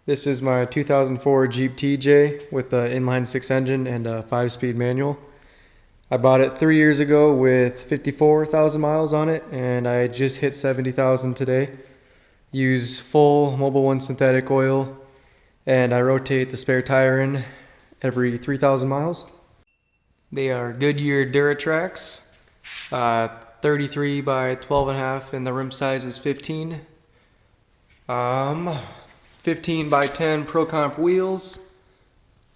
This is my 2004 Jeep TJ with the inline 6 engine and a 5-speed manual. I bought it 3 years ago with 54,000 miles on it, and I just hit 70,000 today. Use full Mobil 1 synthetic oil, and I rotate the spare tire in every 3,000 miles. They are Goodyear duratracs, 33 by 12.5, and the rim size is 15. 15 by 10 procomp wheels.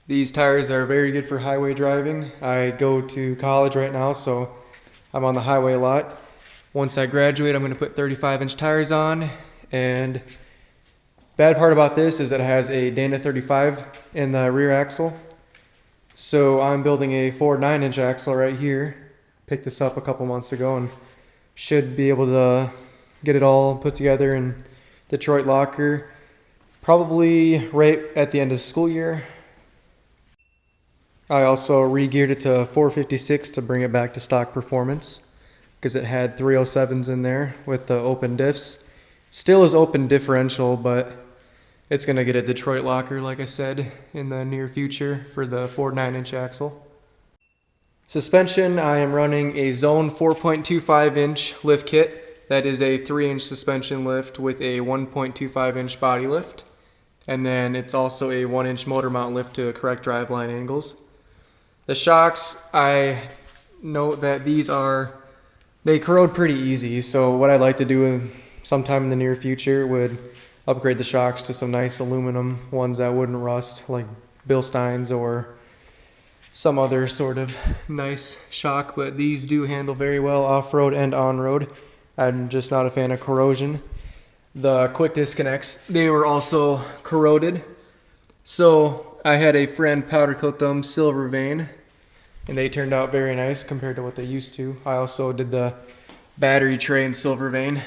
These tires are very good for highway driving. I go to college right now, so I'm on the highway a lot. Once I graduate, I'm going to put 35-inch tires on. And bad part about this is that it has a Dana 35 in the rear axle. So I'm building a Ford 9-inch axle right here. Picked this up a couple months ago and should be able to get it all put together in Detroit locker probably right at the end of the school year. I also regeared it to 456 to bring it back to stock performance because it had 307s in there with the open diffs. Still is open differential, but it's going to get a Detroit locker, like I said, in the near future for the Ford 9-inch axle. Suspension, I am running a Zone 4.25-inch lift kit. That is a 3-inch suspension lift with a 1.25-inch body lift. And then it's also a 1-inch motor mount lift to correct driveline angles. The shocks, I note that they corrode pretty easy. So what I'd like to do sometime in the near future would upgrade the shocks to some nice aluminum ones that wouldn't rust, like Bilstein's or some other sort of nice shock. But these do handle very well off-road and on-road. I'm just not a fan of corrosion. The quick disconnects, they were also corroded. So I had a friend powder coat them silver vein, and they turned out very nice compared to what they used to. I also did the battery tray in silver vein.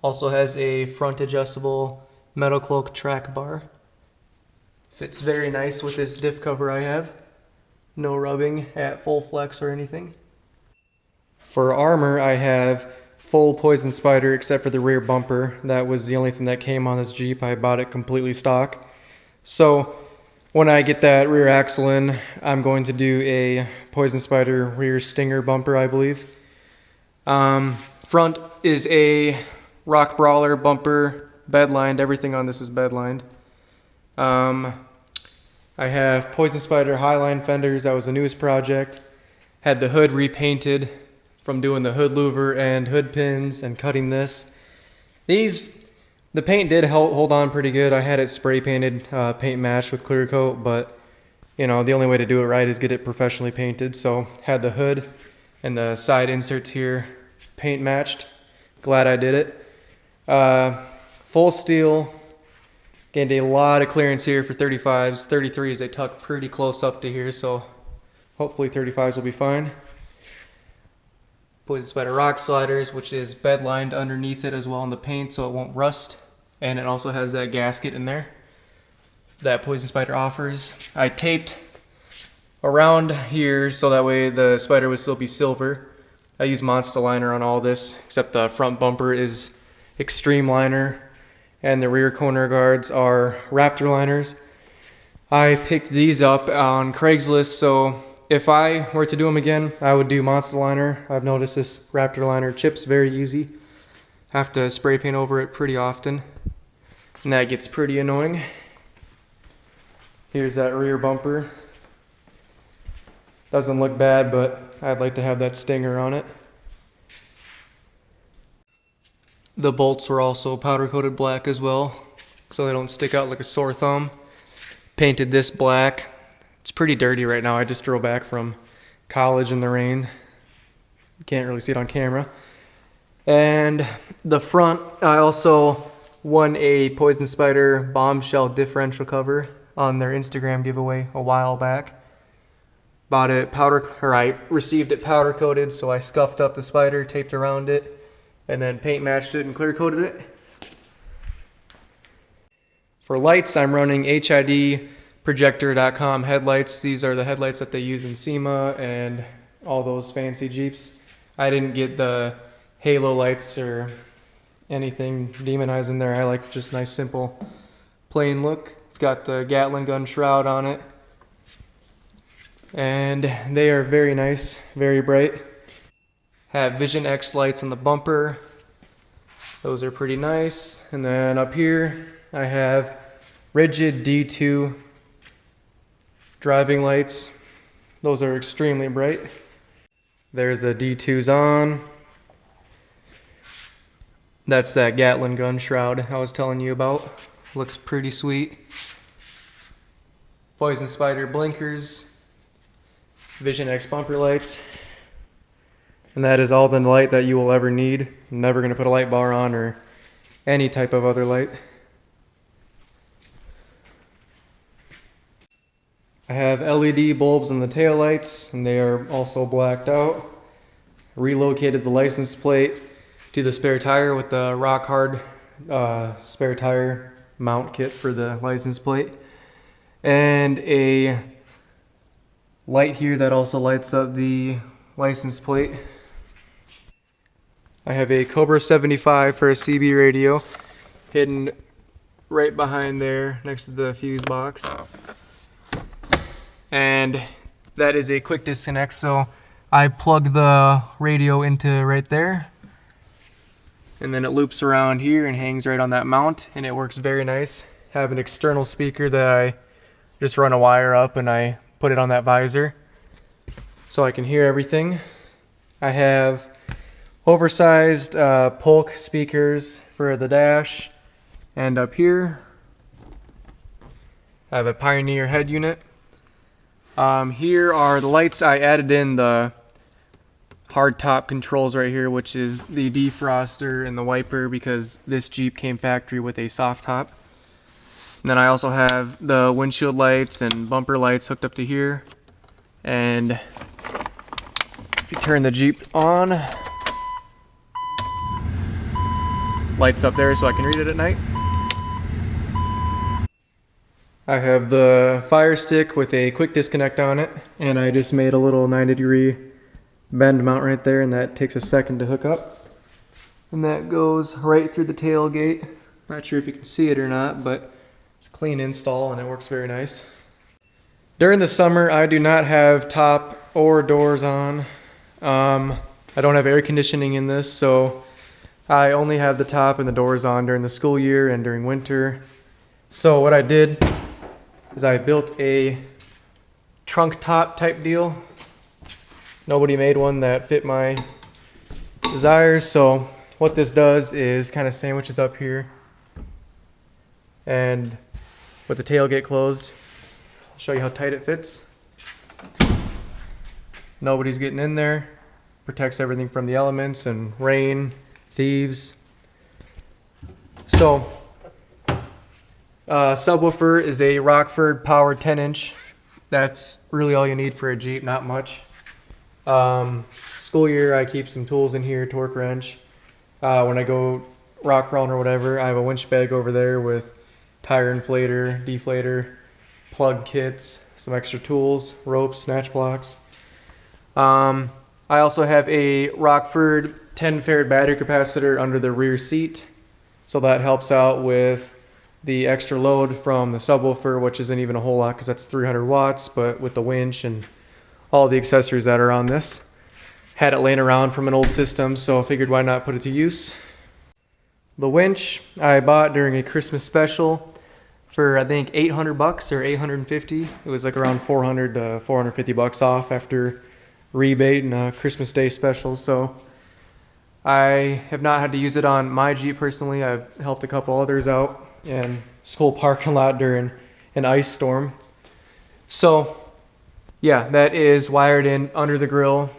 Also has a front adjustable Metalcloak track bar. Fits very nice with this diff cover I have. No rubbing at full flex or anything. For armor, I have full Poison Spyder except for the rear bumper. That was the only thing that came on this Jeep. I bought it completely stock. So when I get that rear axle in, I'm going to do a Poison Spyder rear stinger bumper, I believe. Front is a Rock Brawler bumper, bed lined. Everything on this is bed lined. I have Poison Spyder highline fenders. That was the newest project. Had the hood repainted from doing the hood louver and hood pins and cutting this. The paint did hold on pretty good. I had it spray painted, paint matched with clear coat, but you know, the only way to do it right is get it professionally painted. So had the hood and the side inserts here paint matched. Glad I did it. Full steel. Gained a lot of clearance here for 35s. 33s, they tuck pretty close up to here, so hopefully 35s will be fine. Poison Spyder rock sliders, which is bed lined underneath it as well in the paint so it won't rust. And it also has that gasket in there that Poison Spyder offers. I taped around here so that way the Spyder would still be silver. I use Monstaliner on all this, except the front bumper is Extreme Liner and the rear corner guards are Raptor liners. I picked these up on Craigslist, so if I were to do them again, I would do Monstaliner. I've noticed this Raptor liner chips very easy. Have to spray paint over it pretty often, and that gets pretty annoying. Here's that rear bumper. Doesn't look bad, but I'd like to have that stinger on it. The bolts were also powder coated black as well, so they don't stick out like a sore thumb. Painted this black. It's pretty dirty right now. I just drove back from college in the rain. You can't really see it on camera. And the front, I also won a Poison Spyder bombshell differential cover on their Instagram giveaway a while back. Bought it I received it powder coated, so I scuffed up the Spyder, taped around it, and then paint matched it and clear coated it. For lights, I'm running HID projector.com headlights. These are the headlights that they use in SEMA and all those fancy Jeeps. I didn't get the halo lights or anything demonizing there. I like just nice, simple, plain look. It's got the Gatling gun shroud on it. And they are very nice, very bright. Have Vision X lights on the bumper. Those are pretty nice. And then up here, I have rigid D2 driving lights. Those are extremely bright. There's the D2s on. That's that Gatling gun shroud I was telling you about. Looks pretty sweet. Poison Spyder blinkers. Vision X bumper lights. And that is all the light that you will ever need. I'm never going to put a light bar on or any type of other light. I have LED bulbs in the taillights, and they are also blacked out. Relocated the license plate to the spare tire with the rock hard spare tire mount kit for the license plate. And a light here that also lights up the license plate. I have a Cobra 75 for a CB radio hidden right behind there next to the fuse box. And that is a quick disconnect, so I plug the radio into right there, and then it loops around here and hangs right on that mount, and it works very nice. Have an external speaker that I just run a wire up and I put it on that visor so I can hear everything. I have oversized Polk speakers for the dash, and up here I have a Pioneer head unit. Here are the lights. I added in the hard top controls right here, which is the defroster and the wiper, because this Jeep came factory with a soft top. And then I also have the windshield lights and bumper lights hooked up to here. And if you turn the Jeep on, lights up there so I can read it at night. I have the fire stick with a quick disconnect on it, and I just made a little 90-degree bend mount right there, and that takes a second to hook up. And that goes right through the tailgate. Not sure if you can see it or not, but it's a clean install and it works very nice. During the summer, I do not have top or doors on. I don't have air conditioning in this, so I only have the top and the doors on during the school year and during winter. So what I did is I built a trunk top type deal. Nobody made one that fit my desires, so what this does is kind of sandwiches up here, and with the tailgate closed, I'll show you how tight it fits. Nobody's getting in there. Protects everything from the elements and rain, thieves. So subwoofer is a Rockford power 10-inch. That's really all you need for a Jeep, not much. School year, I keep some tools in here, torque wrench. When I go rock crawling or whatever, I have a winch bag over there with tire inflator, deflator, plug kits, some extra tools, ropes, snatch blocks. I also have a Rockford 10 farad battery capacitor under the rear seat, so that helps out with the extra load from the subwoofer, which isn't even a whole lot because that's 300 watts, but with the winch and all the accessories that are on this. Had it laying around from an old system, so I figured why not put it to use. The winch I bought during a Christmas special for I think 800 bucks or 850. It was like around 400 to 450 bucks off after rebate and a Christmas Day special. So I have not had to use it on my Jeep personally. I've helped a couple others out in school parking lot during an ice storm. So yeah, that is wired in under the grill,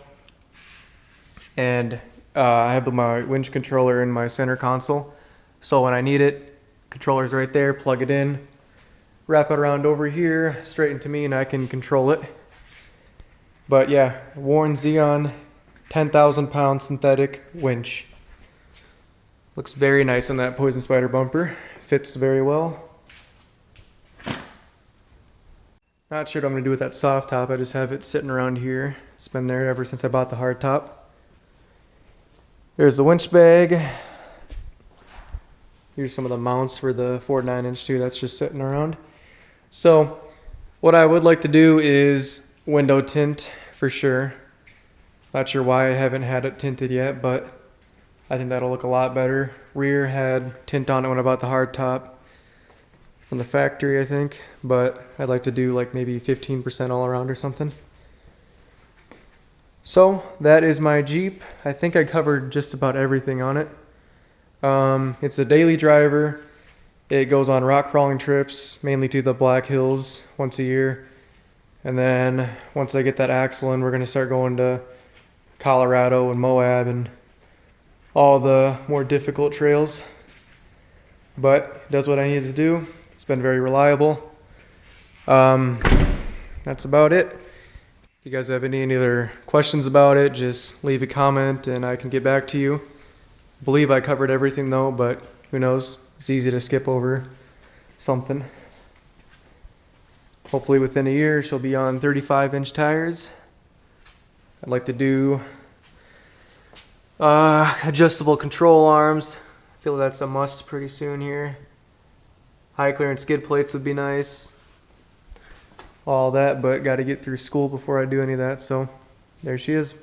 and I have my winch controller in my center console. So when I need it, controller's right there, plug it in, wrap it around over here, straight into me, and I can control it. But yeah, Warren Xeon 10,000 pound synthetic winch. Looks very nice on that Poison Spyder bumper. Fits very well. Not sure what I'm going to do with that soft top. I just have it sitting around here. It's been there ever since I bought the hard top. There's the winch bag. Here's some of the mounts for the 4.9" too. That's just sitting around. So what I would like to do is window tint for sure. Not sure why I haven't had it tinted yet, but I think that'll look a lot better. Rear had tint on it when I bought the hard top from the factory, I think, but I'd like to do like maybe 15% all around or something. So that is my Jeep. I think I covered just about everything on it. It's a daily driver. It goes on rock crawling trips, mainly to the Black Hills once a year. And then once I get that axle in, we're going to start going to Colorado and Moab and all the more difficult trails. But it does what I need to do. It's been very reliable. That's about it. If you guys have any other questions about it, just leave a comment and I can get back to you. I believe I covered everything though, but who knows? It's easy to skip over something. Hopefully within a year she'll be on 35-inch tires. I'd like to do adjustable control arms. I feel that's a must pretty soon here. High clearance skid plates would be nice. All that, but got to get through school before I do any of that, so there she is.